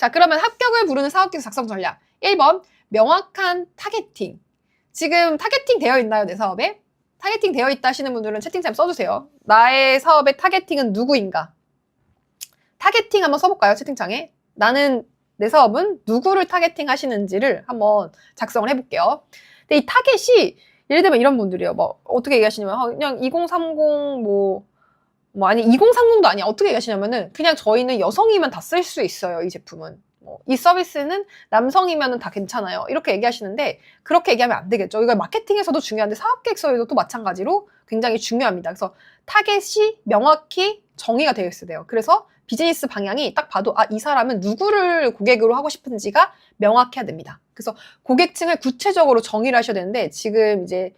자, 그러면 합격을 부르는 사업계획서 작성 전략. 1번, 명확한 타겟팅. 지금 타겟팅 되어 있나요, 내 사업에? 타겟팅 되어 있다 하시는 분들은 채팅창에 써주세요. 나의 사업의 타겟팅은 누구인가? 타겟팅 한번 써볼까요, 채팅창에? 나는, 내 사업은 누구를 타겟팅 하시는지를 한번 작성을 해볼게요. 근데 이 타겟이, 예를 들면 이런 분들이에요. 뭐, 어떻게 얘기하시냐면, 그냥 2030, 아니, 2030도 아니야. 어떻게 얘기하시냐면은, 그냥 저희는 여성이면 다 쓸 수 있어요, 이 제품은. 이 서비스는 남성이면 다 괜찮아요. 이렇게 얘기하시는데, 그렇게 얘기하면 안 되겠죠. 이거 마케팅에서도 중요한데, 사업계획서에도 또 마찬가지로 굉장히 중요합니다. 그래서 타겟이 명확히 정의가 되어 있어야 돼요. 그래서 비즈니스 방향이 딱 봐도, 이 사람은 누구를 고객으로 하고 싶은지가 명확해야 됩니다. 그래서 고객층을 구체적으로 정의를 하셔야 되는데, 지금 이제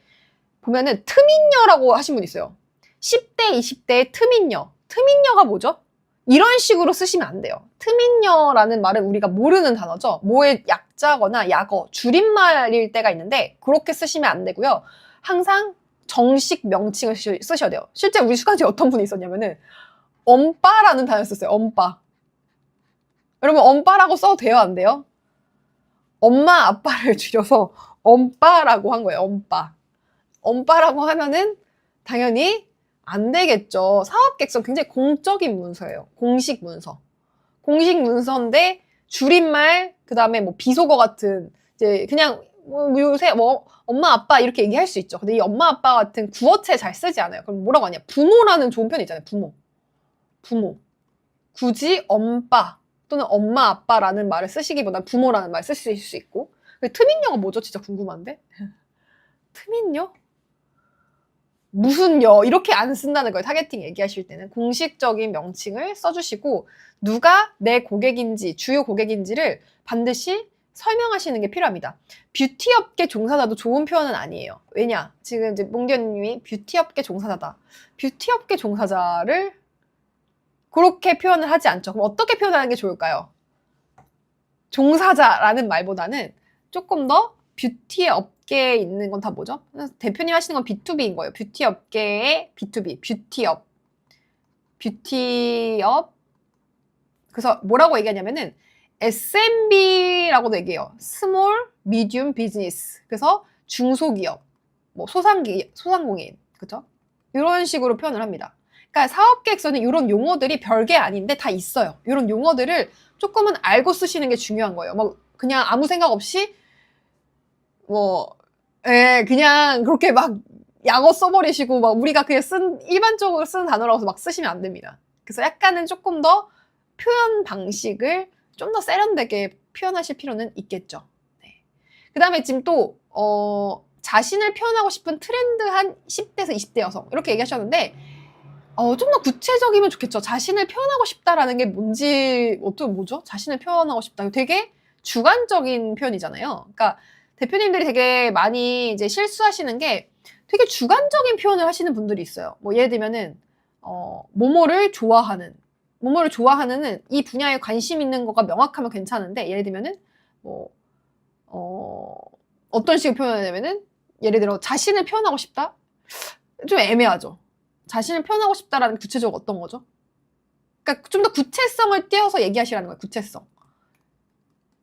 보면은 트민녀라고 하신 분 있어요. 10대, 20대의 트민녀. 트민녀가 뭐죠? 이런 식으로 쓰시면 안 돼요. 트민녀라는 말은 우리가 모르는 단어죠. 뭐의 약자거나 약어, 줄임말일 때가 있는데 그렇게 쓰시면 안 되고요. 항상 정식 명칭을 쓰셔야 돼요. 실제 우리 수강생에 어떤 분이 있었냐면은 엄빠라는 단어를 썼어요. 엄빠. 여러분 엄빠라고 써도 돼요? 안 돼요? 엄마, 아빠를 줄여서 엄빠라고 한 거예요. 엄빠. 엄빠라고 하면은 당연히 안 되겠죠. 사업계획서 굉장히 공적인 문서예요. 공식 문서. 공식 문서인데 줄임말, 그 다음에 뭐 비속어 같은 이제 그냥 요새 엄마 아빠 이렇게 얘기할 수 있죠. 근데 이 엄마 아빠 같은 구어체 잘 쓰지 않아요. 그럼 뭐라고 하냐? 부모라는 좋은 표현 있잖아요. 부모. 굳이 엄빠 또는 엄마 아빠라는 말을 쓰시기보다 부모라는 말 쓰실 수 있고. 트민녀가 뭐죠? 진짜 궁금한데. 트민녀? 무슨 여 이렇게 안 쓴다는 거예요. 타겟팅 얘기하실 때는 공식적인 명칭을 써주시고 누가 내 고객인지 주요 고객인지를 반드시 설명하시는 게 필요합니다. 뷰티업계 종사자도 좋은 표현은 아니에요. 왜냐? 지금 이제 몽디언님이 뷰티업계 종사자다. 뷰티업계 종사자를 그렇게 표현을 하지 않죠. 그럼 어떻게 표현하는 게 좋을까요? 종사자라는 말보다는 조금 더 뷰티 업계에 있는 건 다 뭐죠? 대표님 하시는 건 B2B인 거예요. 뷰티 업계의 B2B, 뷰티업. 그래서 뭐라고 얘기하냐면은 SMB라고도 얘기해요. 스몰, 미디움 비즈니스. 그래서 중소기업, 뭐 소상공인, 그죠? 이런 식으로 표현을 합니다. 그러니까 사업계획서는 이런 용어들이 별게 아닌데 다 있어요. 이런 용어들을 조금은 알고 쓰시는 게 중요한 거예요. 뭐 그냥 아무 생각 없이 그냥 그렇게 막 약어 써버리시고 막 우리가 그냥 일반적으로 쓰는 단어라고 막 쓰시면 안 됩니다. 그래서 약간은 조금 더 표현 방식을 좀 더 세련되게 표현하실 필요는 있겠죠. 네. 그 다음에 지금 또 자신을 표현하고 싶은 트렌드한 10대에서 20대 여성 이렇게 얘기하셨는데 좀 더 구체적이면 좋겠죠. 자신을 표현하고 싶다라는 게 뭔지 뭐죠? 자신을 표현하고 싶다. 되게 주관적인 표현이잖아요. 그러니까 대표님들이 되게 많이 이제 실수하시는 게 되게 주관적인 표현을 하시는 분들이 있어요. 뭐 예를 들면은 뭐뭐를 좋아하는은 이 분야에 관심 있는 거가 명확하면 괜찮은데 예를 들면은 어떤 식으로 표현하냐면은 예를 들어 자신을 표현하고 싶다? 좀 애매하죠. 자신을 표현하고 싶다라는 구체적으로 어떤 거죠? 그러니까 좀 더 구체성을 띄어서 얘기하시라는 거예요.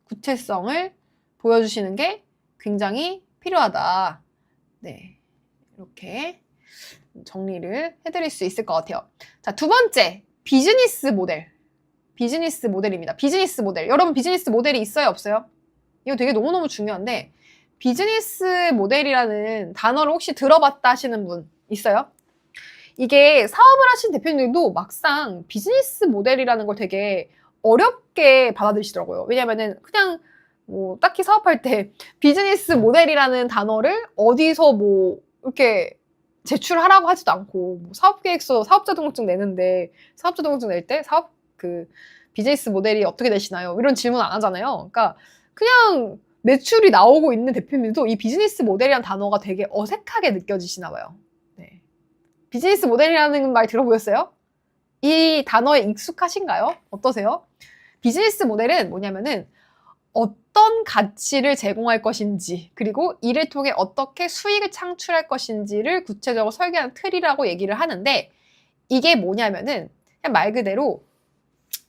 구체성을 보여주시는 게 굉장히 필요하다. 네, 이렇게 정리를 해드릴 수 있을 것 같아요. 자, 두 번째, 비즈니스 모델입니다. 비즈니스 모델. 여러분 비즈니스 모델이 있어요, 없어요? 이거 되게 너무너무 중요한데 비즈니스 모델이라는 단어를 혹시 들어봤다 하시는 분 있어요? 이게 사업을 하신 대표님들도 막상 비즈니스 모델이라는 걸 되게 어렵게 받아들이시더라고요. 왜냐면은 그냥 뭐 딱히 사업할 때 비즈니스 모델이라는 단어를 어디서 뭐 이렇게 제출하라고 하지도 않고 뭐 사업계획서, 사업자 등록증 내는데 사업자 등록증 낼 때 비즈니스 모델이 어떻게 되시나요? 이런 질문 안 하잖아요. 그러니까 그냥 매출이 나오고 있는 대표님들도 이 비즈니스 모델이라는 단어가 되게 어색하게 느껴지시나 봐요. 네. 비즈니스 모델이라는 말 들어보셨어요? 이 단어에 익숙하신가요? 어떠세요? 비즈니스 모델은 뭐냐면은 어떤 가치를 제공할 것인지 그리고 이를 통해 어떻게 수익을 창출할 것인지를 구체적으로 설계한 틀이라고 얘기를 하는데 이게 뭐냐면은 그냥 말 그대로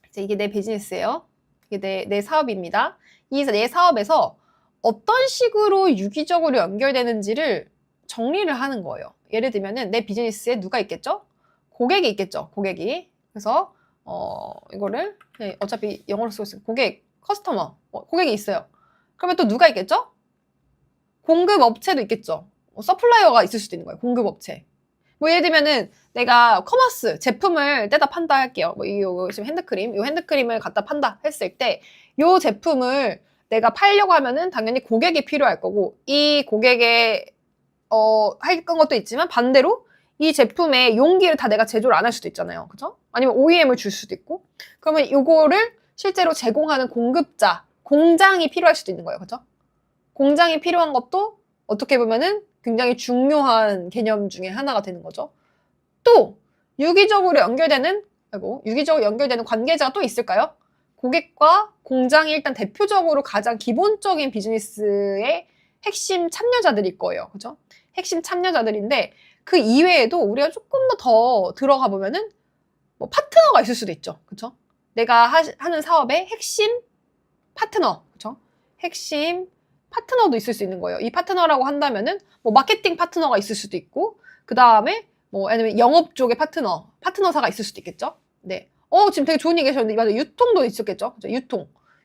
이제 이게 내 비즈니스예요. 이게 내 사업입니다. 이 내 사업에서 어떤 식으로 유기적으로 연결되는지를 정리를 하는 거예요. 예를 들면은 내 비즈니스에 누가 있겠죠? 고객이 있겠죠. 고객이. 그래서 이거를 어차피 영어로 쓰고 있어요. 고객, 커스터머, 고객이 있어요. 그러면 또 누가 있겠죠? 공급 업체도 있겠죠. 서플라이어가 있을 수도 있는 거예요. 공급 업체. 뭐 예를 들면은 내가 커머스 제품을 떼다 판다 할게요. 뭐 이거 지금 핸드크림, 이 핸드크림을 갖다 판다 했을 때 이 제품을 내가 팔려고 하면은 당연히 고객이 필요할 거고 이 고객의 할 것도 있지만 반대로 이 제품의 용기를 다 내가 제조를 안 할 수도 있잖아요. 그죠? 아니면 OEM을 줄 수도 있고 그러면 이거를 실제로 제공하는 공급자, 공장이 필요할 수도 있는 거예요. 그죠? 공장이 필요한 것도 어떻게 보면은 굉장히 중요한 개념 중에 하나가 되는 거죠. 또 유기적으로 연결되는 관계자가 또 있을까요? 고객과 공장이 일단 대표적으로 가장 기본적인 비즈니스의 핵심 참여자들일 거예요. 그죠? 핵심 참여자들인데 그 이외에도 우리가 조금 더 들어가 보면은 뭐 파트너가 있을 수도 있죠. 그죠? 내가 하는 사업의 핵심 파트너, 그죠? 핵심 파트너도 있을 수 있는 거예요. 이 파트너라고 한다면은 뭐 마케팅 파트너가 있을 수도 있고 그 다음에 뭐 아니면 영업 쪽의 파트너사가 있을 수도 있겠죠. 네. 지금 되게 좋은 얘기 하셨는데 맞아 유통도 있었겠죠. 그죠?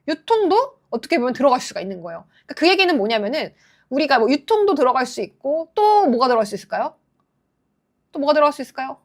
유통도 어떻게 보면 들어갈 수가 있는 거예요. 그러니까 그 얘기는 뭐냐면은 우리가 뭐 유통도 들어갈 수 있고 또 뭐가 들어갈 수 있을까요? 또 뭐가 들어갈 수 있을까요?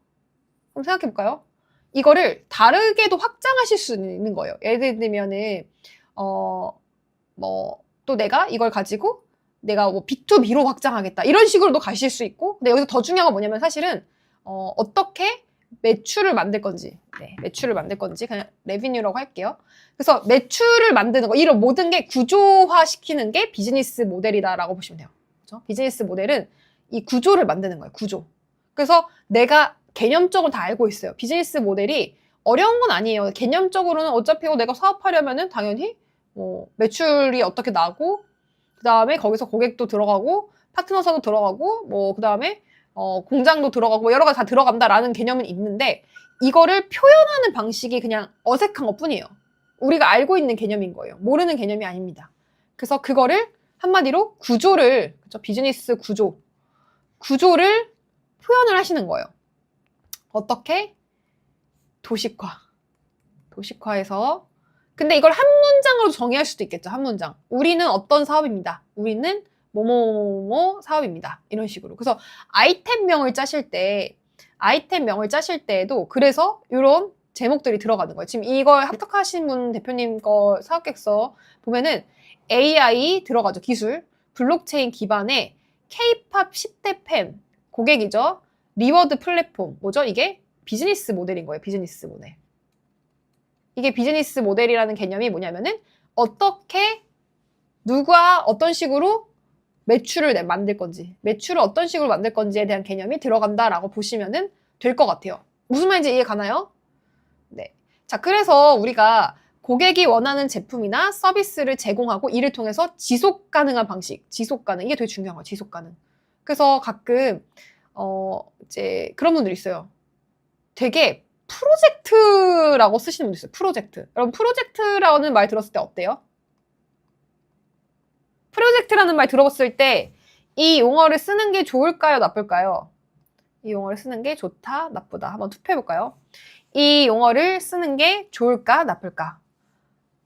한번 생각해 볼까요? 이거를 다르게도 확장하실 수 있는 거예요. 예를 들면은 뭐 또 내가 이걸 가지고 내가 뭐 B2B로 확장하겠다 이런 식으로도 가실 수 있고 근데 여기서 더 중요한 건 뭐냐면 사실은 어떻게 매출을 만들 건지 매출을 만들 건지 그냥 레비뉴라고 할게요. 그래서 매출을 만드는 거 이런 모든 게 구조화 시키는 게 비즈니스 모델이다라고 보시면 돼요. 그렇죠? 비즈니스 모델은 이 구조를 만드는 거예요. 구조. 그래서 내가 개념적으로 다 알고 있어요. 비즈니스 모델이 어려운 건 아니에요. 개념적으로는 어차피 내가 사업하려면은 당연히 뭐 매출이 어떻게 나고 그 다음에 거기서 고객도 들어가고 파트너사도 들어가고 뭐 그 다음에 공장도 들어가고 여러 가지 다 들어간다라는 개념은 있는데 이거를 표현하는 방식이 그냥 어색한 것 뿐이에요. 우리가 알고 있는 개념인 거예요. 모르는 개념이 아닙니다. 그래서 그거를 한마디로 구조를 그렇죠? 비즈니스 구조를 표현을 하시는 거예요. 어떻게? 도식화해서 근데 이걸 한 문장으로 정의할 수도 있겠죠. 한 문장. 우리는 어떤 사업입니다. 우리는 뭐뭐뭐 사업입니다. 이런 식으로. 그래서 아이템명을 짜실 때에도 그래서 이런 제목들이 들어가는 거예요. 지금 이걸 합격하신 분 대표님 거 사업계획서 보면은 AI 들어가죠. 기술. 블록체인 기반의 K-팝 10대 팬 고객이죠. 리워드 플랫폼. 뭐죠? 이게 비즈니스 모델인 거예요. 비즈니스 모델. 이게 비즈니스 모델이라는 개념이 뭐냐면은 어떻게 누가 어떤 식으로 매출을 만들 건지 매출을 어떤 식으로 만들 건지에 대한 개념이 들어간다라고 보시면은 될 것 같아요. 무슨 말인지 이해 가나요? 네. 자, 그래서 우리가 고객이 원하는 제품이나 서비스를 제공하고 이를 통해서 지속 가능한 방식, 지속 가능. 이게 되게 중요한 거예요. 지속 가능. 그래서 가끔 이제 그런 분들이 있어요. 되게 프로젝트라고 쓰시는 분들 있어요. 프로젝트. 여러분 프로젝트라는 말 들었을 때 어때요? 프로젝트라는 말 들어봤을 때 이 용어를 쓰는 게 좋을까요? 나쁠까요? 이 용어를 쓰는 게 좋다, 나쁘다. 한번 투표해볼까요? 이 용어를 쓰는 게 좋을까, 나쁠까?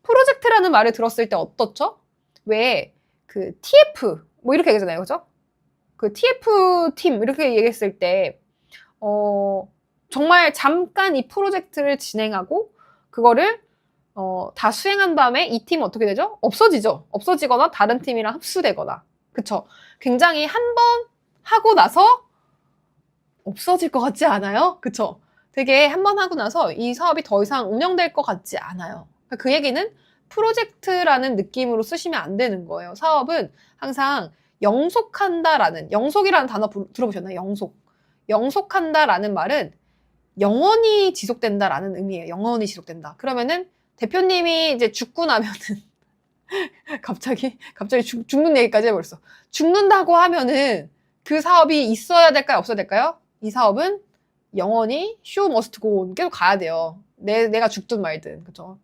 프로젝트라는 말을 들었을 때 어떻죠? 왜 그 TF 뭐 이렇게 얘기하잖아요. 그죠? 그 TF 팀 이렇게 얘기했을 때 정말 잠깐 이 프로젝트를 진행하고 그거를 다 수행한 다음에 이 팀은 어떻게 되죠? 없어지거나 다른 팀이랑 흡수되거나. 그쵸? 굉장히 한 번 하고 나서 없어질 것 같지 않아요? 그쵸? 되게 한 번 하고 나서 이 사업이 더 이상 운영될 것 같지 않아요. 그 얘기는 프로젝트라는 느낌으로 쓰시면 안 되는 거예요. 사업은 항상 영속이라는 단어 들어보셨나요? 영속한다라는 말은 영원히 지속된다라는 의미예요. 영원히 지속된다. 그러면은 대표님이 이제 죽고 나면은 갑자기 죽는 얘기까지 해버렸어. 죽는다고 하면은 그 사업이 있어야 될까요? 없어야 될까요? 이 사업은 영원히 show must go on 계속 가야 돼요. 내가 죽든 말든, 그죠?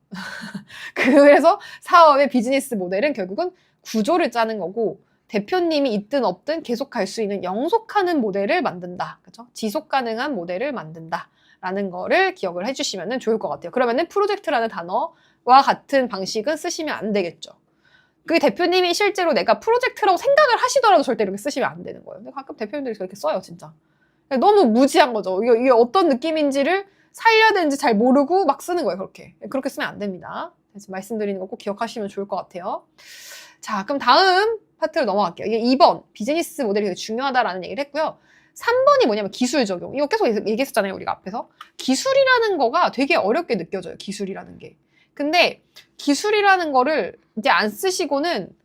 그래서 사업의 비즈니스 모델은 결국은 구조를 짜는 거고, 대표님이 있든 없든 계속 갈 수 있는 영속하는 모델을 만든다. 그죠? 지속 가능한 모델을 만든다. 라는 거를 기억을 해주시면 좋을 것 같아요. 그러면은 프로젝트라는 단어와 같은 방식은 쓰시면 안 되겠죠. 그 대표님이 실제로 내가 프로젝트라고 생각을 하시더라도 절대 이렇게 쓰시면 안 되는 거예요. 근데 가끔 대표님들이 그렇게 써요, 진짜. 너무 무지한 거죠. 이게 어떤 느낌인지를 살려야 되는지 잘 모르고 막 쓰는 거예요, 그렇게. 그렇게 쓰면 안 됩니다. 그래서 말씀드리는 거 꼭 기억하시면 좋을 것 같아요. 자, 그럼 다음 파트로 넘어갈게요. 이게 2번, 비즈니스 모델이 되게 중요하다라는 얘기를 했고요. 3번이 뭐냐면 기술 적용. 이거 계속 얘기했었잖아요, 우리가 앞에서. 기술이라는 거가 되게 어렵게 느껴져요, 기술이라는 게. 근데 기술이라는 거를 이제 안 쓰시고는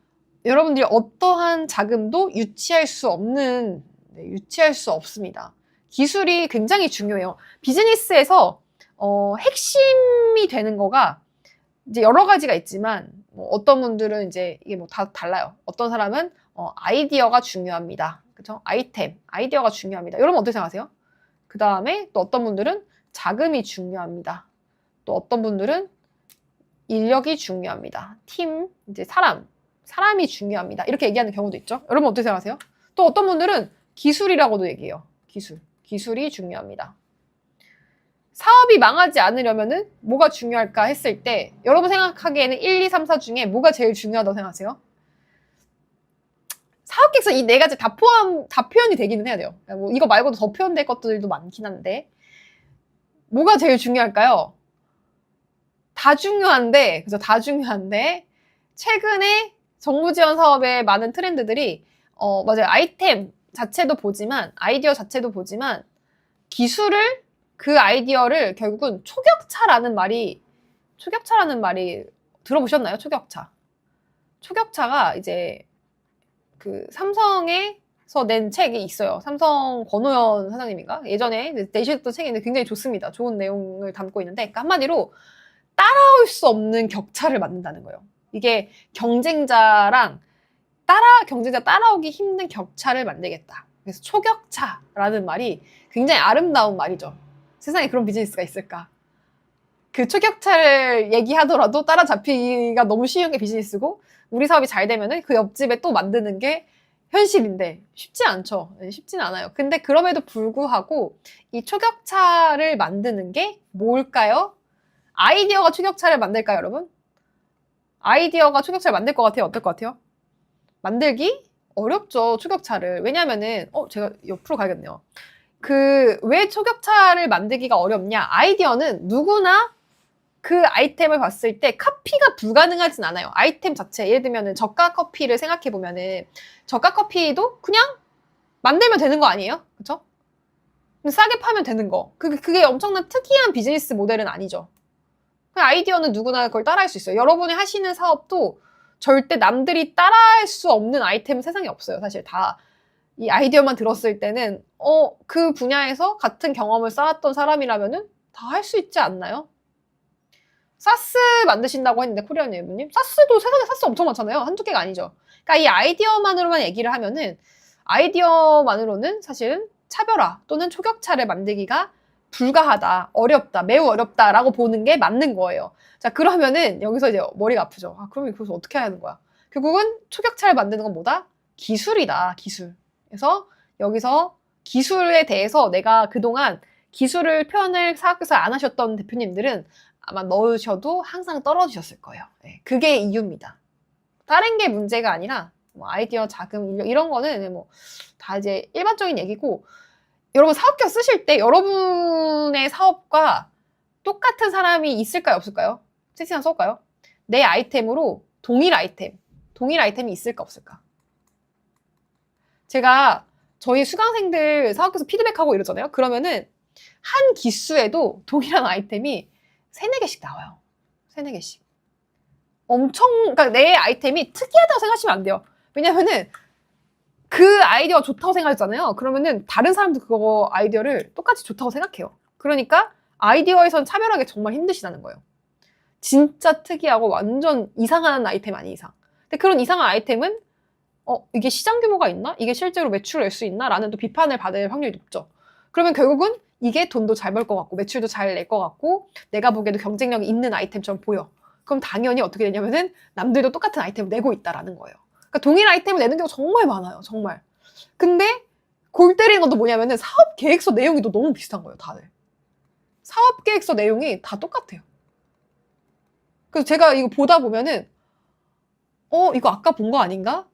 여러분들이 어떠한 자금도 유치할 수 없습니다. 기술이 굉장히 중요해요. 비즈니스에서 핵심이 되는 거가 이제 여러 가지가 있지만 뭐 어떤 분들은 이제 이게 뭐 다 달라요. 어떤 사람은 아이디어가 중요합니다. 그렇죠? 아이디어가 중요합니다. 여러분 어떻게 생각하세요? 그 다음에 또 어떤 분들은 자금이 중요합니다. 또 어떤 분들은 인력이 중요합니다. 팀, 이제 사람이 중요합니다. 이렇게 얘기하는 경우도 있죠. 여러분 어떻게 생각하세요? 또 어떤 분들은 기술이라고도 얘기해요. 기술이 중요합니다. 사업이 망하지 않으려면은 뭐가 중요할까 했을 때 여러분 생각하기에는 1, 2, 3, 4 중에 뭐가 제일 중요하다고 생각하세요? 사업 계획서 이 네 가지 다 표현이 되기는 해야 돼요. 뭐 이거 말고도 더 표현될 것들도 많긴 한데 뭐가 제일 중요할까요? 다 중요한데, 그죠? 다 중요한데 최근에 정부 지원 사업의 많은 트렌드들이 맞아요. 아이템 자체도 보지만 아이디어 자체도 보지만 기술을 그 아이디어를 결국은 초격차라는 말이 들어보셨나요? 초격차가 이제 그 삼성에서 낸 책이 있어요. 삼성 권오연 사장님인가? 예전에 내셨던 책인데 굉장히 좋습니다. 좋은 내용을 담고 있는데 그러니까 한마디로 따라올 수 없는 격차를 만든다는 거예요. 이게 경쟁자 따라오기 힘든 격차를 만들겠다. 그래서 초격차라는 말이 굉장히 아름다운 말이죠. 세상에 그런 비즈니스가 있을까? 그 초격차를 얘기하더라도 따라잡히기가 너무 쉬운 게 비즈니스고 우리 사업이 잘 되면은 그 옆집에 또 만드는 게 현실인데 쉽지 않죠. 쉽진 않아요. 근데 그럼에도 불구하고 이 초격차를 만드는 게 뭘까요? 아이디어가 초격차를 만들까요, 여러분? 아이디어가 초격차를 만들 것 같아요? 어떨 것 같아요? 만들기 어렵죠, 초격차를. 왜냐면은 제가 옆으로 가야겠네요. 왜 초격차를 만들기가 어렵냐? 아이디어는 누구나 그 아이템을 봤을 때 카피가 불가능하진 않아요. 아이템 자체. 예를 들면은 저가 커피를 생각해 보면은 저가 커피도 그냥 만들면 되는 거 아니에요? 그쵸? 싸게 파면 되는 거. 그게 엄청난 특이한 비즈니스 모델은 아니죠. 아이디어는 누구나 그걸 따라할 수 있어요. 여러분이 하시는 사업도 절대 남들이 따라할 수 없는 아이템은 세상에 없어요. 사실 다 이 아이디어만 들었을 때는 그 분야에서 같은 경험을 쌓았던 사람이라면은 다 할 수 있지 않나요? 사스 만드신다고 했는데 코리안 예부님 사스도 세상에 사스 엄청 많잖아요. 한두 개가 아니죠. 그러니까 이 아이디어만으로만 얘기를 하면은 아이디어만으로는 사실은 차별화 또는 초격차를 만들기가 불가하다, 어렵다, 매우 어렵다라고 보는 게 맞는 거예요. 자, 그러면은 여기서 이제 머리가 아프죠. 그러면 그래서 어떻게 해야 하는 거야? 결국은 초격차를 만드는 건 뭐다? 기술이다, 기술. 그래서 여기서 기술에 대해서 내가 그동안 기술을 표현을 사업에서 안 하셨던 대표님들은 아마 넣으셔도 항상 떨어지셨을 거예요. 네, 그게 이유입니다. 다른 게 문제가 아니라 뭐 아이디어, 자금, 인력 이런 거는 뭐 다 이제 일반적인 얘기고 여러분 사업계획 쓰실 때 여러분의 사업과 똑같은 사람이 있을까요? 없을까요? 채팅창 써볼까요? 내 아이템으로 동일 아이템이 있을까 없을까? 제가 저희 수강생들 사업계획서 피드백하고 이러잖아요. 그러면은 한 기수에도 동일한 아이템이 3-4개씩 나와요. 3-4개씩. 그러니까 내 아이템이 특이하다고 생각하시면 안 돼요. 왜냐면은 그 아이디어가 좋다고 생각했잖아요. 그러면은 다른 사람도 그거 아이디어를 똑같이 좋다고 생각해요. 그러니까 아이디어에선 차별하기 정말 힘드시다는 거예요. 진짜 특이하고 완전 이상한 아이템 아닌 이상. 근데 그런 이상한 아이템은 이게 시장 규모가 있나? 이게 실제로 매출을 낼 수 있나? 라는 또 비판을 받을 확률이 높죠. 그러면 결국은 이게 돈도 잘 벌 것 같고 매출도 잘 낼 것 같고 내가 보기에도 경쟁력이 있는 아이템처럼 보여. 그럼 당연히 어떻게 되냐면은 남들도 똑같은 아이템을 내고 있다라는 거예요. 그러니까 동일 아이템을 내는 경우가 정말 많아요. 정말. 근데 골 때리는 것도 뭐냐면은 사업 계획서 내용이 또 너무 비슷한 거예요. 다들. 사업 계획서 내용이 다 똑같아요. 그래서 제가 이거 보다 보면은 이거 아까 본 거 아닌가?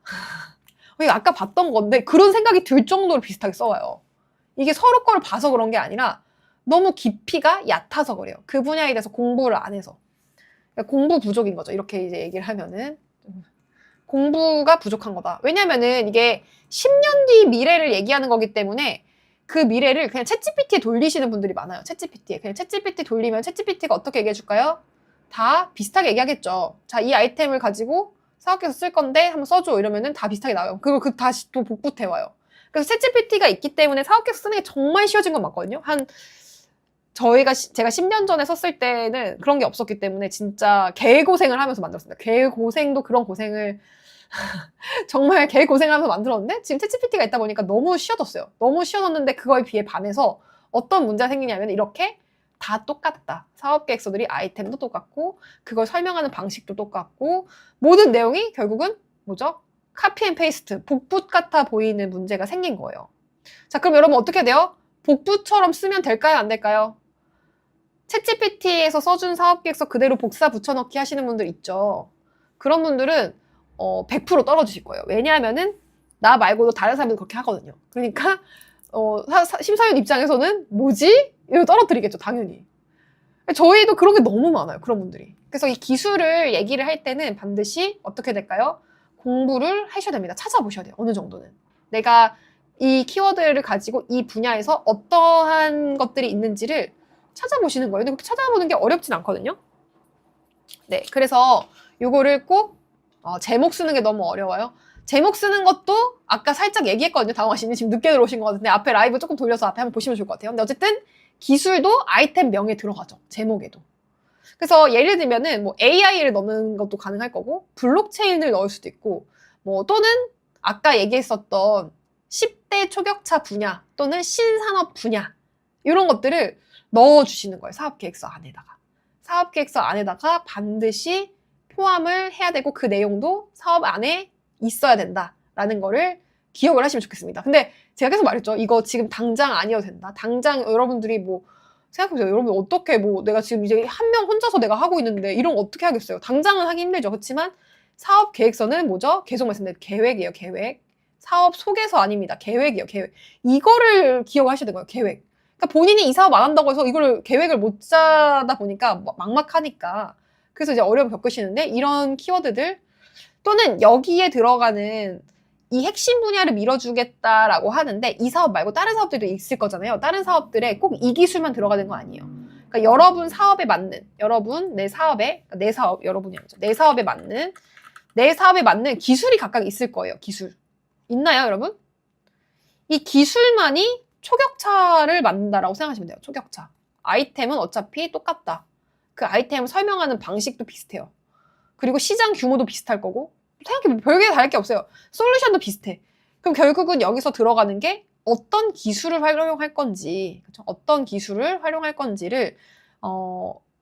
이거 아까 봤던 건데 그런 생각이 들 정도로 비슷하게 써와요. 이게 서로 거를 봐서 그런 게 아니라 너무 깊이가 얕아서 그래요. 그 분야에 대해서 공부를 안 해서. 그러니까 공부 부족인 거죠. 이렇게 이제 얘기를 하면은. 공부가 부족한 거다. 왜냐면은 이게 10년 뒤 미래를 얘기하는 거기 때문에 그 미래를 그냥 챗GPT에 돌리시는 분들이 많아요. 챗GPT에. 그냥 챗GPT 돌리면 챗GPT가 어떻게 얘기해 줄까요? 다 비슷하게 얘기하겠죠. 자, 이 아이템을 가지고 사업계에서 쓸 건데 한번 써줘. 이러면은 다 비슷하게 나와요. 그리고 다시 또 복붙해 와요. 그래서 챗GPT가 있기 때문에 사업계에서 쓰는 게 정말 쉬워진 건 맞거든요. 제가 10년 전에 썼을 때는 그런 게 없었기 때문에 진짜 개고생을 하면서 만들었습니다. 개고생도 그런 고생을 정말 개고생하면서 만들었는데 지금 챗GPT가 있다 보니까 너무 쉬워졌어요. 너무 쉬워졌는데 그거에 비해 반해서 어떤 문제가 생기냐면 이렇게 다 똑같다. 사업계획서들이 아이템도 똑같고 그걸 설명하는 방식도 똑같고 모든 내용이 결국은 뭐죠? 카피 앤 페이스트, 복붙 같아 보이는 문제가 생긴 거예요. 자, 그럼 여러분 어떻게 돼요? 복붙처럼 쓰면 될까요? 안 될까요? 챗GPT에서 써준 사업계획서 그대로 복사 붙여넣기 하시는 분들 있죠. 그런 분들은 100% 떨어지실 거예요. 왜냐하면은 나 말고도 다른 사람들도 그렇게 하거든요. 그러니까 심사위원 입장에서는 뭐지? 이러고 떨어뜨리겠죠, 당연히. 저희도 그런 게 너무 많아요, 그런 분들이. 그래서 이 기술을 얘기를 할 때는 반드시 어떻게 될까요? 공부를 하셔야 됩니다. 찾아보셔야 돼요, 어느 정도는. 내가 이 키워드를 가지고 이 분야에서 어떠한 것들이 있는지를 찾아보시는 거예요. 근데 그렇게 찾아보는 게 어렵진 않거든요. 네, 그래서 요거를 꼭 제목 쓰는 게 너무 어려워요. 제목 쓰는 것도 아까 살짝 얘기했거든요. 다홍아 씨는 지금 늦게 들어오신 것 같은데 앞에 라이브 조금 돌려서 앞에 한번 보시면 좋을 것 같아요. 근데 어쨌든 기술도 아이템 명에 들어가죠. 제목에도. 그래서 예를 들면은 뭐 AI를 넣는 것도 가능할 거고 블록체인을 넣을 수도 있고 뭐 또는 아까 얘기했었던 10대 초격차 분야 또는 신산업 분야 이런 것들을 넣어주시는 거예요. 사업계획서 안에다가. 사업계획서 안에다가 반드시 포함을 해야 되고 그 내용도 사업 안에 있어야 된다라는 거를 기억을 하시면 좋겠습니다. 근데 제가 계속 말했죠. 이거 지금 당장 아니어도 된다. 당장 여러분들이 뭐 생각해보세요. 여러분 어떻게 뭐 내가 지금 이제 한 명 혼자서 내가 하고 있는데 이런 거 어떻게 하겠어요. 당장은 하기 힘들죠. 그렇지만 사업 계획서는 뭐죠? 계속 말씀드린 계획이에요. 계획. 사업 소개서 아닙니다. 계획이에요. 계획. 이거를 기억하셔야 되는 거예요. 계획. 그러니까 본인이 이 사업 안 한다고 해서 이걸 계획을 못 짜다 보니까 막막하니까 그래서 이제 어려움을 겪으시는데 이런 키워드들 또는 여기에 들어가는 이 핵심 분야를 밀어주겠다라고 하는데 이 사업 말고 다른 사업들도 있을 거잖아요. 다른 사업들에 꼭 이 기술만 들어가는 거 아니에요. 그러니까 여러분 사업에 맞는 여러분 내 사업에 내 사업 여러분이 아니죠. 내 사업에 맞는 기술이 각각 있을 거예요. 기술 있나요, 여러분? 이 기술만이 초격차를 만든다라고 생각하시면 돼요. 초격차. 아이템은 어차피 똑같다. 그 아이템을 설명하는 방식도 비슷해요. 그리고 시장 규모도 비슷할 거고 생각해보면 별게 다를 게 없어요. 솔루션도 비슷해. 그럼 결국은 여기서 들어가는 게 어떤 기술을 활용할 건지 그렇죠? 어떤 기술을 활용할 건지를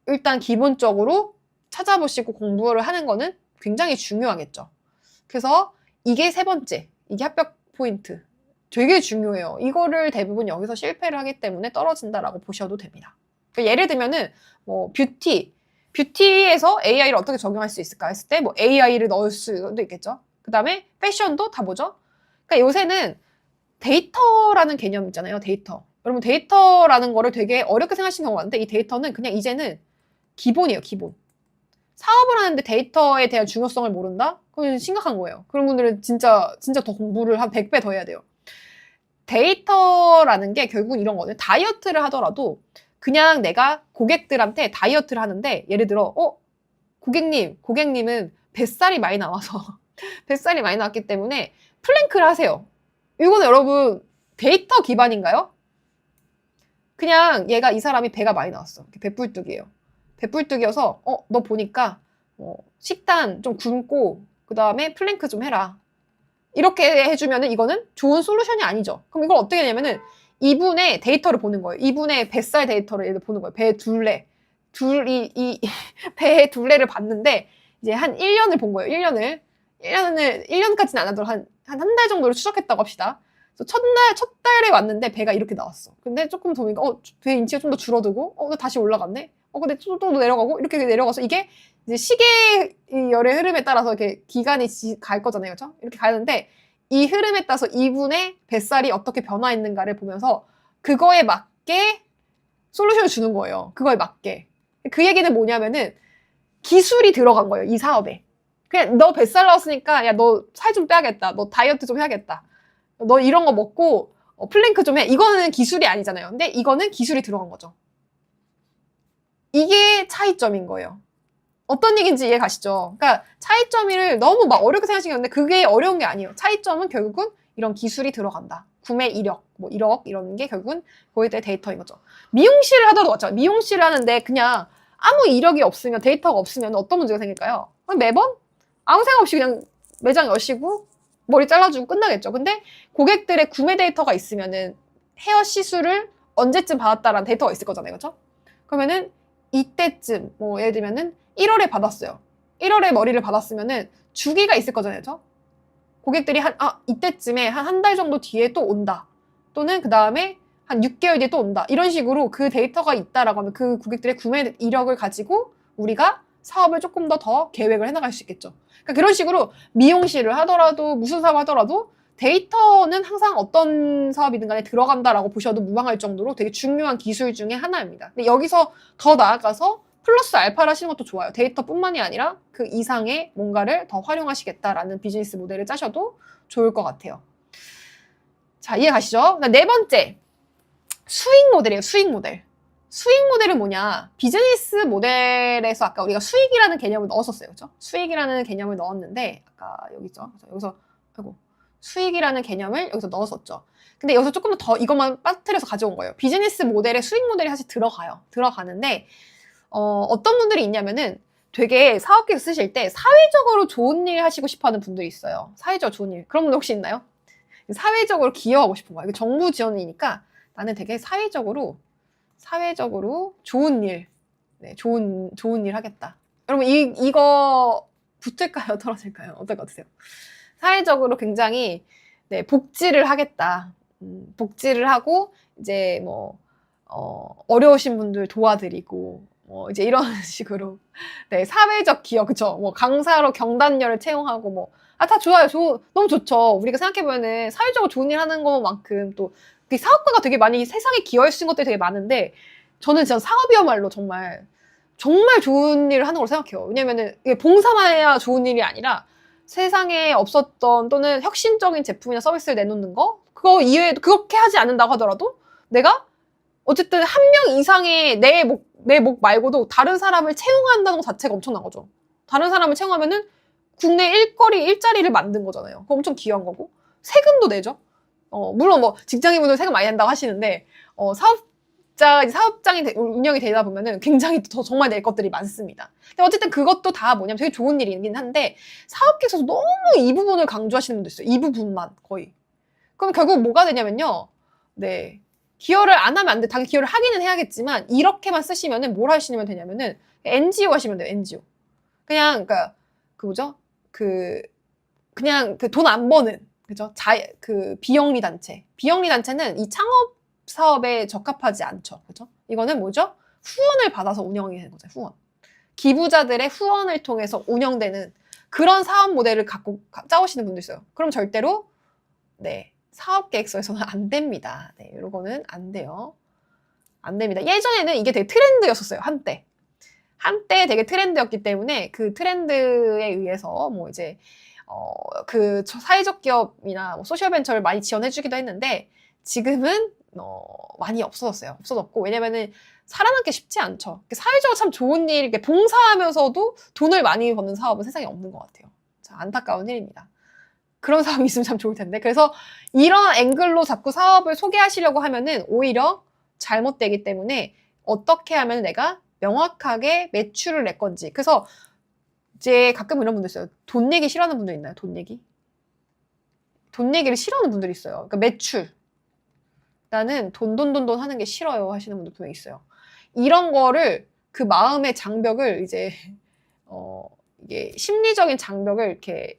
일단 기본적으로 찾아보시고 공부를 하는 거는 굉장히 중요하겠죠. 그래서 이게 세 번째, 이게 합격 포인트. 되게 중요해요. 이거를 대부분 여기서 실패를 하기 때문에 떨어진다라고 보셔도 됩니다. 그러니까 예를 들면은 뭐 뷰티에서 AI를 어떻게 적용할 수 있을까 했을 때 뭐 AI를 넣을 수도 있겠죠. 그 다음에 패션도 다 뭐죠? 그러니까 요새는 데이터라는 개념 있잖아요. 데이터. 여러분 데이터라는 거를 되게 어렵게 생각하시는 경우가 많은데 이 데이터는 그냥 이제는 기본이에요. 기본. 사업을 하는데 데이터에 대한 중요성을 모른다? 그건 심각한 거예요. 그런 분들은 진짜 더 공부를 한 100배 더 해야 돼요. 데이터라는 게 결국은 이런 거거든요. 다이어트를 하더라도 그냥 내가 고객들한테 다이어트를 하는데 예를 들어 고객님은 뱃살이 많이 나와서 뱃살이 많이 나왔기 때문에 플랭크를 하세요. 이거는 여러분 데이터 기반인가요? 그냥 이 사람이 배가 많이 나왔어. 배불뚝이에요. 배불뚝이어서 너 보니까 식단 좀 굶고 그 다음에 플랭크 좀 해라. 이렇게 해주면은 이거는 좋은 솔루션이 아니죠. 그럼 이걸 어떻게 하냐면은 이분의 데이터를 보는 거예요. 이분의 뱃살 데이터를 얘를 보는 거예요. 배 둘레. 배 둘레를 봤는데, 이제 한 1년을 본 거예요. 1년까지는 안 하더라도 한 달 정도를 추적했다고 합시다. 그래서 첫 달에 왔는데 배가 이렇게 나왔어. 근데 조금 더 보니까, 배 인치가 좀 더 줄어들고, 다시 올라갔네? 근데 또 내려가고, 이렇게 내려가서 이게 이제 시계열의 흐름에 따라서 이렇게 기간이 갈 거잖아요. 그죠? 이렇게 가는데, 이 흐름에 따라서 이분의 뱃살이 어떻게 변화했는가를 보면서 그거에 맞게 솔루션을 주는 거예요. 그거에 맞게. 그 얘기는 뭐냐면은 기술이 들어간 거예요. 이 사업에. 그냥 너 뱃살 나왔으니까 야, 너 살 좀 빼야겠다. 너 다이어트 좀 해야겠다. 너 이런 거 먹고 플랭크 좀 해. 이거는 기술이 아니잖아요. 근데 이거는 기술이 들어간 거죠. 이게 차이점인 거예요. 어떤 얘기인지 이해 가시죠? 그러니까 차이점을 너무 막 어렵게 생각하시는데 그게 어려운 게 아니에요. 차이점은 결국은 이런 기술이 들어간다. 구매 이력, 뭐 1억 이런 게 결국은 거기에 대한 데이터인 거죠. 미용실을 하더라도 맞죠? 미용실을 하는데 그냥 아무 이력이 없으면 데이터가 없으면 어떤 문제가 생길까요? 매번 아무 생각 없이 그냥 매장 여시고 머리 잘라주고 끝나겠죠. 근데 고객들의 구매 데이터가 있으면은 헤어 시술을 언제쯤 받았다라는 데이터가 있을 거잖아요. 그렇죠? 그러면은 이때쯤 뭐 예를 들면은 1월에 받았어요. 1월에 머리를 받았으면은 주기가 있을 거잖아요. 그렇죠? 고객들이 이때쯤에 한 달 정도 뒤에 또 온다. 또는 그 다음에 한 6개월 뒤에 또 온다. 이런 식으로 그 데이터가 있다라고 하면 그 고객들의 구매 이력을 가지고 우리가 사업을 조금 더 계획을 해나갈 수 있겠죠. 그러니까 그런 식으로 미용실을 하더라도 무슨 사업 하더라도 데이터는 항상 어떤 사업이든 간에 들어간다라고 보셔도 무방할 정도로 되게 중요한 기술 중에 하나입니다. 근데 여기서 더 나아가서 플러스 알파를 하시는 것도 좋아요. 데이터뿐만이 아니라 그 이상의 뭔가를 더 활용하시겠다라는 비즈니스 모델을 짜셔도 좋을 것 같아요. 자, 이해 가시죠? 네 번째, 수익 모델이에요. 수익 모델. 수익 모델은 뭐냐? 비즈니스 모델에서 아까 우리가 수익이라는 개념을 넣었었어요. 그죠? 수익이라는 개념을 넣었는데 아까 여기 있죠? 여기서 수익이라는 개념을 여기서 넣었었죠. 근데 여기서 조금 더 이것만 빠뜨려서 가져온 거예요. 비즈니스 모델에 수익 모델이 사실 들어가는데 어떤 분들이 있냐면은 되게 사업 계획 쓰실 때 사회적으로 좋은 일 하시고 싶어 하는 분들이 있어요. 사회적으로 좋은 일. 그런 분 혹시 있나요? 사회적으로 기여하고 싶은 거야. 이거 정부 지원이니까 나는 되게 사회적으로 좋은 일, 네, 좋은 일 하겠다. 여러분 이거 붙을까요? 떨어질까요? 어떨 것 같으세요? 사회적으로 굉장히 네, 복지를 하겠다. 복지를 하고 이제 뭐 어려우신 분들 도와드리고 이제 이런 식으로 네, 사회적 기여 그쵸? 뭐 강사로 경단녀를 채용하고 뭐 다 좋아요. 너무 좋죠. 우리가 생각해보면은 사회적으로 좋은 일 하는 것만큼 또 사업가가 되게 많이 세상에 기여할 수 있는 것들이 되게 많은데 저는 진짜 사업이야말로 정말 좋은 일을 하는 걸 생각해요. 왜냐면은 이게 봉사만 해야 좋은 일이 아니라 세상에 없었던 또는 혁신적인 제품이나 서비스를 내놓는 거 그거 이외에도 그렇게 하지 않는다고 하더라도 내가 어쨌든 한 명 이상의 내 목 말고도 다른 사람을 채용한다는 것 자체가 엄청난 거죠. 다른 사람을 채용하면은 국내 일자리를 만든 거잖아요. 그거 엄청 귀한 거고 세금도 내죠. 물론 뭐 직장인분들 세금 많이 낸다고 하시는데 사업장이 운영이 되다 보면은 굉장히 더 정말 낼 것들이 많습니다. 근데 어쨌든 그것도 다 뭐냐면 되게 좋은 일이긴 한데 사업계에서 너무 이 부분을 강조하시는 분도 있어요. 이 부분만 거의. 그럼 결국 뭐가 되냐면요. 네. 기여를 안 하면 안 돼. 당연히 기여를 하기는 해야겠지만 이렇게만 쓰시면은 뭘 하시면 되냐면은 NGO 하시면 돼요. NGO. 그냥 그러니까 그냥 돈 안 버는 그죠? 비영리 단체. 비영리 단체는 이 창업 사업에 적합하지 않죠. 그죠? 이거는 뭐죠? 후원을 받아서 운영이 되는 거죠. 후원. 기부자들의 후원을 통해서 운영되는 그런 사업 모델을 갖고 짜오시는 분도 있어요. 그럼 절대로 네. 사업 계획서에서는 안 됩니다. 네, 이거는 안 돼요. 안 됩니다. 예전에는 이게 되게 트렌드였었어요. 한때 되게 트렌드였기 때문에 그 트렌드에 의해서 뭐 이제 그 사회적 기업이나 뭐 소셜 벤처를 많이 지원해주기도 했는데 지금은 많이 없어졌고 왜냐면은 살아남기 쉽지 않죠. 사회적으로 참 좋은 일, 봉사하면서도 돈을 많이 버는 사업은 세상에 없는 것 같아요. 자, 안타까운 일입니다. 그런 사업이 있으면 참 좋을 텐데. 그래서 이런 앵글로 자꾸 사업을 소개하시려고 하면은 오히려 잘못되기 때문에 어떻게 하면 내가 명확하게 매출을 낼 건지. 그래서 이제 가끔 이런 분들 있어요. 돈 내기 싫어하는 분들 있나요? 돈 내기? 돈 내기를 싫어하는 분들이 있어요. 그러니까 매출. 나는 돈 하는 게 싫어요 하시는 분도 분명히 있어요. 이런 거를 그 마음의 장벽을 이제 이게 심리적인 장벽을 이렇게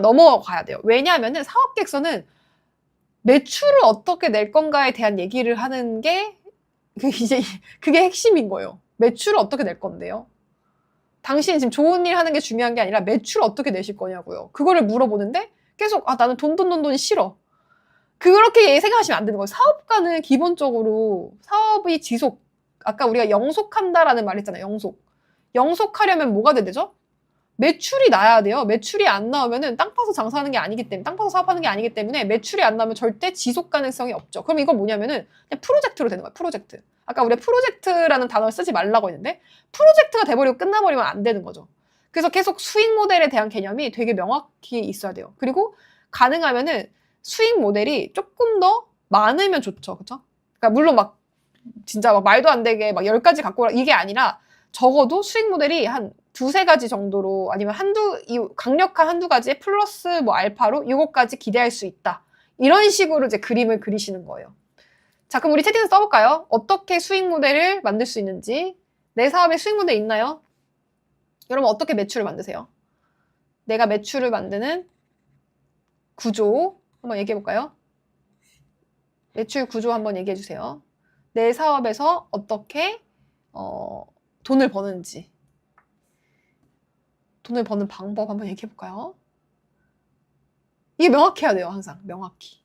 넘어가야 돼요. 왜냐하면은 사업 계획서는 매출을 어떻게 낼 건가에 대한 얘기를 하는 게 그게 핵심인 거예요. 매출을 어떻게 낼 건데요? 당신이 지금 좋은 일 하는 게 중요한 게 아니라 매출을 어떻게 내실 거냐고요. 그거를 물어보는데 계속 나는 돈이 싫어. 그렇게 생각하시면 안 되는 거예요. 사업가는 기본적으로 사업의 지속, 아까 우리가 영속한다라는 말 했잖아요. 영속하려면 뭐가 돼야 되죠? 매출이 나야 돼요. 매출이 안 나오면은 땅 파서 장사하는 게 아니기 때문에, 땅 파서 사업하는 게 아니기 때문에 매출이 안 나오면 절대 지속 가능성이 없죠. 그럼 이건 뭐냐면은 그냥 프로젝트로 되는 거예요. 프로젝트. 아까 우리가 프로젝트라는 단어를 쓰지 말라고 했는데 프로젝트가 돼버리고 끝나버리면 안 되는 거죠. 그래서 계속 수익 모델에 대한 개념이 되게 명확히 있어야 돼요. 그리고 가능하면은 수익 모델이 조금 더 많으면 좋죠. 그쵸? 그러니까 물론 막 진짜 막 말도 안 되게 막 10가지 갖고 오라 이게 아니라 적어도 수익 모델이 한 두세 가지 정도로 아니면 강력한 한두 가지에 플러스 뭐 알파로 이것까지 기대할 수 있다. 이런 식으로 이제 그림을 그리시는 거예요. 자, 그럼 우리 채팅에서 써볼까요? 어떻게 수익 모델을 만들 수 있는지. 내 사업에 수익 모델 있나요? 여러분 어떻게 매출을 만드세요? 내가 매출을 만드는 구조 한번 얘기해 볼까요? 매출 구조 한번 얘기해 주세요. 내 사업에서 어떻게 돈을 버는지. 돈을 버는 방법 한번 얘기해 볼까요? 이게 명확해야 돼요. 항상 명확히.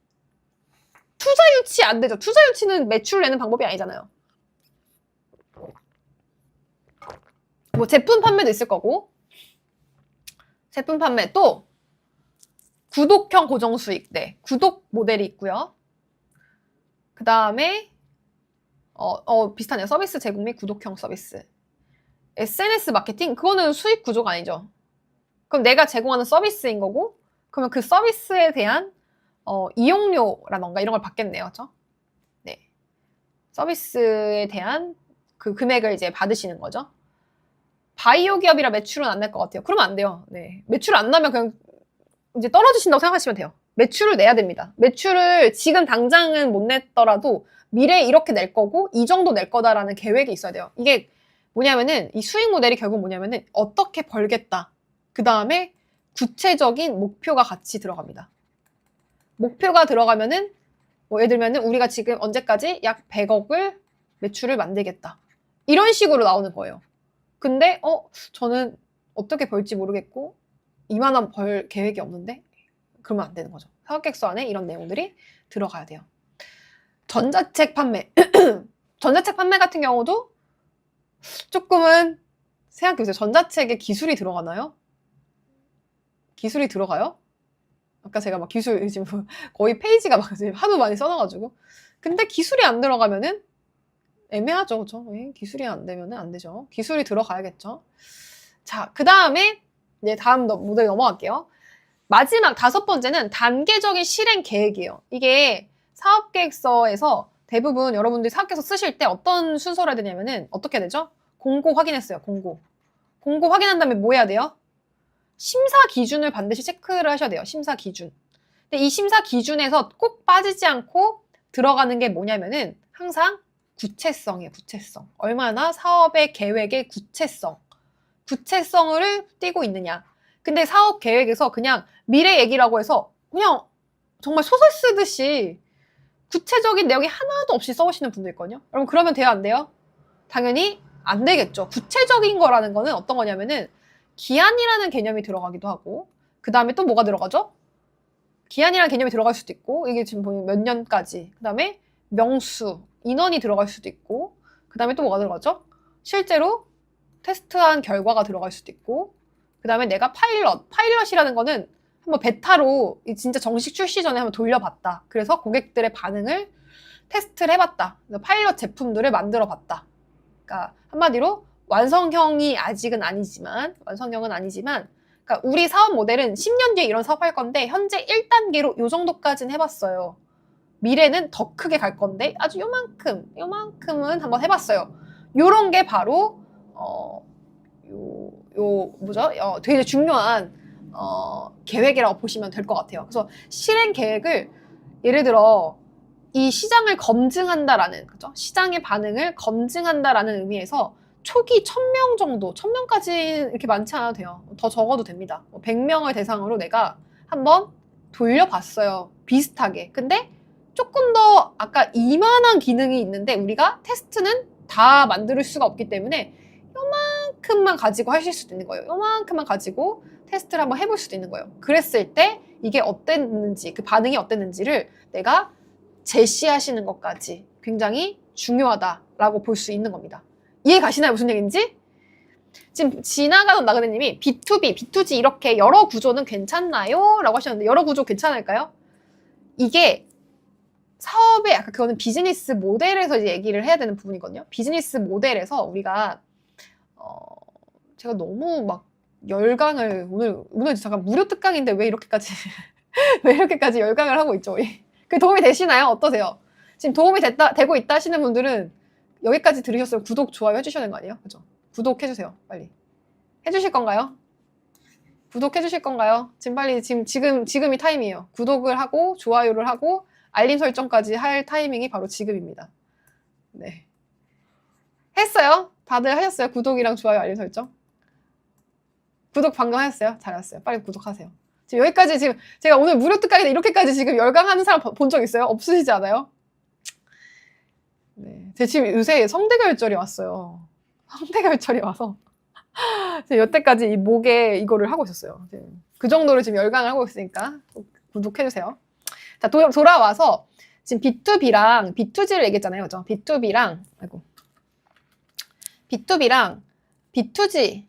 투자 유치 안 되죠. 투자 유치는 매출 내는 방법이 아니잖아요. 뭐 제품 판매도 있을 거고, 제품 판매 또 구독형 고정 수익, 네, 구독 모델이 있고요. 그 다음에 비슷하네요. 서비스 제공 및 구독형 서비스. SNS 마케팅, 그거는 수익 구조가 아니죠. 그럼 내가 제공하는 서비스인 거고, 그러면 그 서비스에 대한 이용료라던가 이런 걸 받겠네요. 그렇죠? 네. 서비스에 대한 그 금액을 이제 받으시는 거죠. 바이오 기업이라 매출은 안 낼 것 같아요. 그러면 안 돼요. 네. 매출 안 나면 그냥 이제 떨어지신다고 생각하시면 돼요. 매출을 내야 됩니다. 매출을 지금 당장은 못 냈더라도 미래에 이렇게 낼 거고 이 정도 낼 거다라는 계획이 있어야 돼요. 이게 뭐냐면은 이 수익 모델이 결국 뭐냐면은 어떻게 벌겠다. 그 다음에 구체적인 목표가 같이 들어갑니다. 목표가 들어가면은 뭐 예를 들면은 우리가 지금 언제까지 약 100억을 매출을 만들겠다. 이런 식으로 나오는 거예요. 근데 저는 어떻게 벌지 모르겠고 이만한 벌 계획이 없는데 그러면 안 되는 거죠. 사업계획서 안에 이런 내용들이 들어가야 돼요. 전자책 판매. 전자책 판매 같은 경우도 조금은 생각해보세요. 전자책에 기술이 들어가나요? 기술이 들어가요? 아까 제가 막 기술 지금 거의 페이지가 막 하도 많이 써놔가지고. 근데 기술이 안 들어가면은 애매하죠, 그죠? 기술이 안 되면은 안 되죠. 기술이 들어가야겠죠. 자, 그 다음에 이제 다음 모델 넘어갈게요. 마지막 5번째는 단계적인 실행 계획이에요. 이게 사업계획서에서 대부분 여러분들이 사업계획서 쓰실 때 어떤 순서로 해야 되냐면은 어떻게 해야 되죠? 공고 확인했어요. 공고 확인한 다음에 뭐 해야 돼요? 심사 기준을 반드시 체크를 하셔야 돼요. 심사 기준. 근데 이 심사 기준에서 꼭 빠지지 않고 들어가는 게 뭐냐면은 항상 구체성이에요. 구체성. 얼마나 사업의 계획의 구체성을 띄고 있느냐. 근데 사업 계획에서 그냥 미래 얘기라고 해서 그냥 정말 소설 쓰듯이 구체적인 내용이 하나도 없이 써오시는 분도 있거든요. 여러분 그러면 돼요? 안 돼요? 당연히 안 되겠죠. 구체적인 거라는 거는 어떤 거냐면은 기한이라는 개념이 들어가기도 하고 그 다음에 또 뭐가 들어가죠? 기한이라는 개념이 들어갈 수도 있고 이게 지금 보면 몇 년까지 그 다음에 명수, 인원이 들어갈 수도 있고 그 다음에 또 뭐가 들어가죠? 실제로 테스트한 결과가 들어갈 수도 있고 그 다음에 내가 파일럿이라는 거는 한번 베타로 진짜 정식 출시 전에 한번 돌려봤다. 그래서 고객들의 반응을 테스트를 해봤다. 파일럿 제품들을 만들어봤다. 그러니까 한마디로 완성형은 아니지만 그러니까 우리 사업 모델은 10년 뒤에 이런 사업 할 건데 현재 1단계로 요 정도까지는 해봤어요. 미래는 더 크게 갈 건데 아주 요만큼은 한번 해봤어요. 요런 게 바로 되게 중요한 계획이라고 보시면 될 것 같아요. 그래서 실행 계획을 예를 들어 이 시장을 검증한다라는, 그죠? 시장의 반응을 검증한다라는 의미에서 초기 1000명 정도, 1000명까지 이렇게 많지 않아도 돼요. 더 적어도 됩니다. 100명을 대상으로 내가 한번 돌려봤어요. 비슷하게. 근데 조금 더 아까 이만한 기능이 있는데 우리가 테스트는 다 만들 수가 없기 때문에 요만큼만 가지고 하실 수도 있는 거예요. 요만큼만 가지고 테스트를 한번 해볼 수도 있는 거예요. 그랬을 때 이게 어땠는지, 그 반응이 어땠는지를 내가 제시하시는 것까지 굉장히 중요하다라고 볼 수 있는 겁니다. 이해 가시나요? 무슨 얘기인지? 지금 지나가던 나그네님이 B2B, B2G 이렇게 여러 구조는 괜찮나요? 라고 하셨는데 여러 구조 괜찮을까요? 이게 사업의 아까 그거는 비즈니스 모델에서 이제 얘기를 해야 되는 부분이거든요. 비즈니스 모델에서 우리가 제가 너무 막 열강을 오늘 잠깐 무료 특강인데 왜 이렇게까지 왜 이렇게까지 열강을 하고 있죠? 그 도움이 되시나요? 어떠세요? 지금 도움이 되고 있다 하시는 분들은 여기까지 들으셨으면 구독, 좋아요 해주셔야 되는 거 아니에요? 그죠? 구독해주세요. 빨리. 해주실 건가요? 구독해주실 건가요? 지금 빨리, 지금이 타임이에요. 구독을 하고, 좋아요를 하고, 알림 설정까지 할 타이밍이 바로 지금입니다. 네. 했어요? 다들 하셨어요? 구독이랑 좋아요, 알림 설정? 구독 방금 하셨어요? 잘하셨어요. 빨리 구독하세요. 지금 여기까지 지금 제가 오늘 무료 특강인데 이렇게까지 지금 열강하는 사람 본 적 있어요? 없으시지 않아요? 네. 제가 지금 요새 성대결절이 왔어요. 성대결절이 와서 제가 여태까지 이 목에 이거를 하고 있었어요. 그 정도로 지금 열강을 하고 있으니까 구독해주세요. 자, 돌아와서 지금 B2B랑 B2G를 얘기했잖아요. 그죠? B2B랑 B2G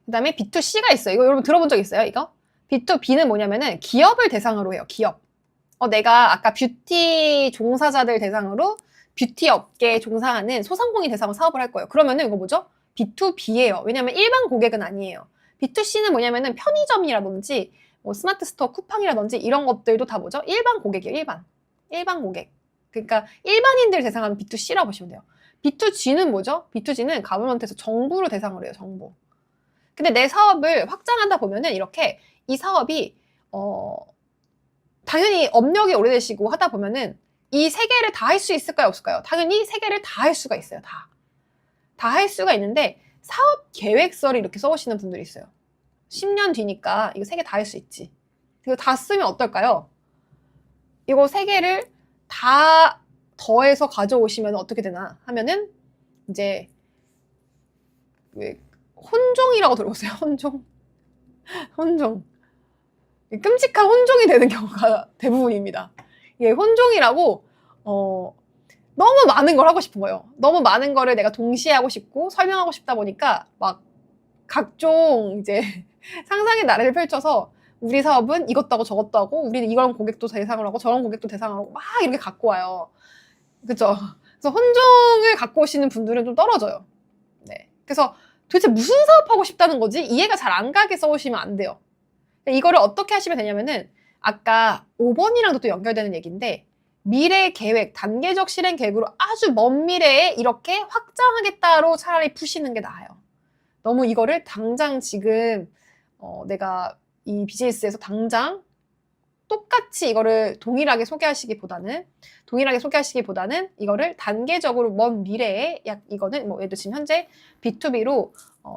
그 다음에 B2C가 있어요. 이거 여러분 들어본 적 있어요? 이거? B2B는 뭐냐면은 기업을 대상으로 해요. 기업. 내가 아까 뷰티 종사자들 대상으로 뷰티 업계에 종사하는 소상공인 대상으로 사업을 할 거예요. 그러면은 이거 뭐죠? B2B예요. 왜냐면 일반 고객은 아니에요. B2C는 뭐냐면은 편의점이라든지 뭐 스마트 스토어 쿠팡이라든지 이런 것들도 다 뭐죠? 일반 고객이에요. 일반 고객. 그러니까 일반인들 대상하는 B2C라고 보시면 돼요. B2G는 뭐죠? B2G는 가버먼트에서 정부를 대상으로 해요. 정부. 근데 내 사업을 확장하다 보면은 이렇게 이 사업이 당연히 업력이 오래되시고 하다 보면은 이 세 개를 다 할 수 있을까요? 없을까요? 당연히 세 개를 다 할 수가 있어요. 다 할 수가 있는데 사업 계획서를 이렇게 써오시는 분들이 있어요. 10년 뒤니까 이거 세 개 다 할 수 있지. 이거 다 쓰면 어떨까요? 이거 세 개를 다 더해서 가져오시면 어떻게 되나 하면은 이제 혼종이라고 들어보세요. 혼종. 끔찍한 혼종이 되는 경우가 대부분입니다. 이게 혼종이라고 너무 많은 걸 하고 싶은 거예요. 너무 많은 거를 내가 동시에 하고 싶고 설명하고 싶다 보니까 막 각종 이제 상상의 나래를 펼쳐서 우리 사업은 이것도 하고 저것도 하고 우리는 이런 고객도 대상으로 하고 저런 고객도 대상으로 하고 막 이렇게 갖고 와요. 그쵸? 그래서 혼종을 갖고 오시는 분들은 좀 떨어져요. 네. 그래서 도대체 무슨 사업하고 싶다는 거지? 이해가 잘 안 가게 써오시면 안 돼요. 이거를 어떻게 하시면 되냐면은 아까 5번이랑도 또 연결되는 얘기인데 미래 계획, 단계적 실행 계획으로 아주 먼 미래에 이렇게 확장하겠다로 차라리 푸시는 게 나아요. 너무 이거를 당장 지금 내가 이 비즈니스에서 당장 똑같이 이거를 동일하게 소개하시기보다는 이거를 단계적으로 먼 미래에 이거는 뭐 예를 들어 지금 현재 B2B로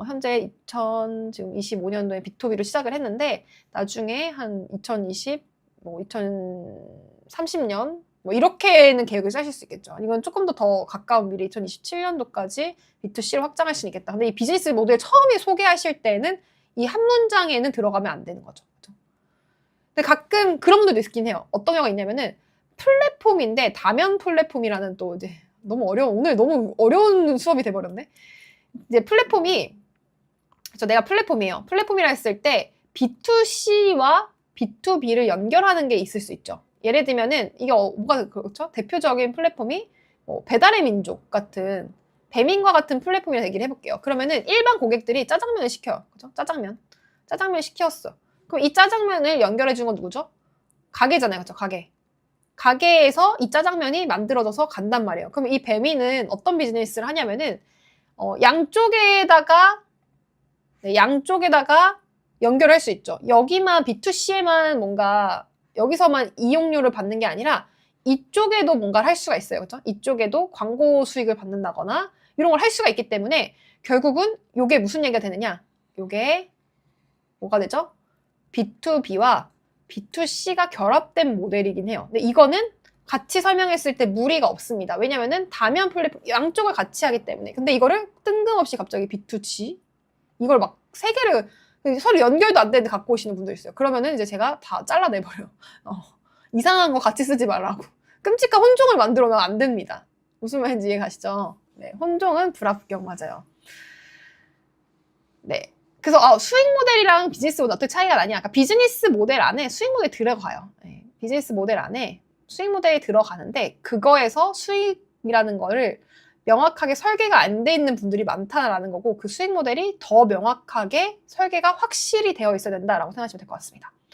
현재 2025년도에 B2B로 시작을 했는데 나중에 한 2030년 뭐 이렇게는 계획을 짜실 수 있겠죠. 이건 조금 더 가까운 미래 2027년도까지 B2C로 확장할 수 있겠다. 근데 이 비즈니스 모델 처음에 소개하실 때는 이 한 문장에는 들어가면 안 되는 거죠. 근데 가끔 그런 분들도 있긴 해요. 어떤 경우가 있냐면은 플랫폼인데 다면 플랫폼이라는 또 이제 오늘 너무 어려운 수업이 돼버렸네. 이제 플랫폼이 내가 플랫폼이에요. 플랫폼이라 했을 때 B2C와 B2B를 연결하는 게 있을 수 있죠. 예를 들면은 이게 뭐가 그렇죠? 대표적인 플랫폼이 배달의 민족 같은 배민과 같은 플랫폼이라 얘기를 해볼게요. 그러면은 일반 고객들이 짜장면을 시켜요. 그죠? 짜장면 시켰어. 그럼 이 짜장면을 연결해 준 건 누구죠? 가게잖아요. 그죠? 가게에서 이 짜장면이 만들어져서 간단 말이에요. 그럼 이 배민은 어떤 비즈니스를 하냐면은 양쪽에다가 연결할 수 있죠. 여기만 B2C에만 뭔가 여기서만 이용료를 받는 게 아니라 이쪽에도 뭔가를 할 수가 있어요. 그렇죠? 이쪽에도 광고 수익을 받는다거나 이런 걸 할 수가 있기 때문에 결국은 이게 무슨 얘기가 되느냐? 이게 뭐가 되죠? B2B와 B2C가 결합된 모델이긴 해요. 근데 이거는 같이 설명했을 때 무리가 없습니다. 왜냐면은 다면 플랫폼 양쪽을 같이 하기 때문에. 근데 이거를 뜬금없이 갑자기 B2G 이걸 막 세 개를 서로 연결도 안 되는데 갖고 오시는 분도 있어요. 그러면은 이제 제가 다 잘라내버려요. 이상한 거 같이 쓰지 말라고. 끔찍한 혼종을 만들어 놓으면 안 됩니다. 무슨 말인지 이해 가시죠? 네, 혼종은 불합격 맞아요. 네. 그래서 수익 모델이랑 비즈니스 모델 어떻게 차이가 나냐? 아까 비즈니스 모델 안에 수익 모델이 들어가요. 네, 비즈니스 모델 안에 수익 모델이 들어가는데 그거에서 수익이라는 거를 명확하게 설계가 안 돼 있는 분들이 많다라는 거고 그 수익 모델이 더 명확하게 설계가 확실히 되어 있어야 된다라고 생각하시면 될 것 같습니다.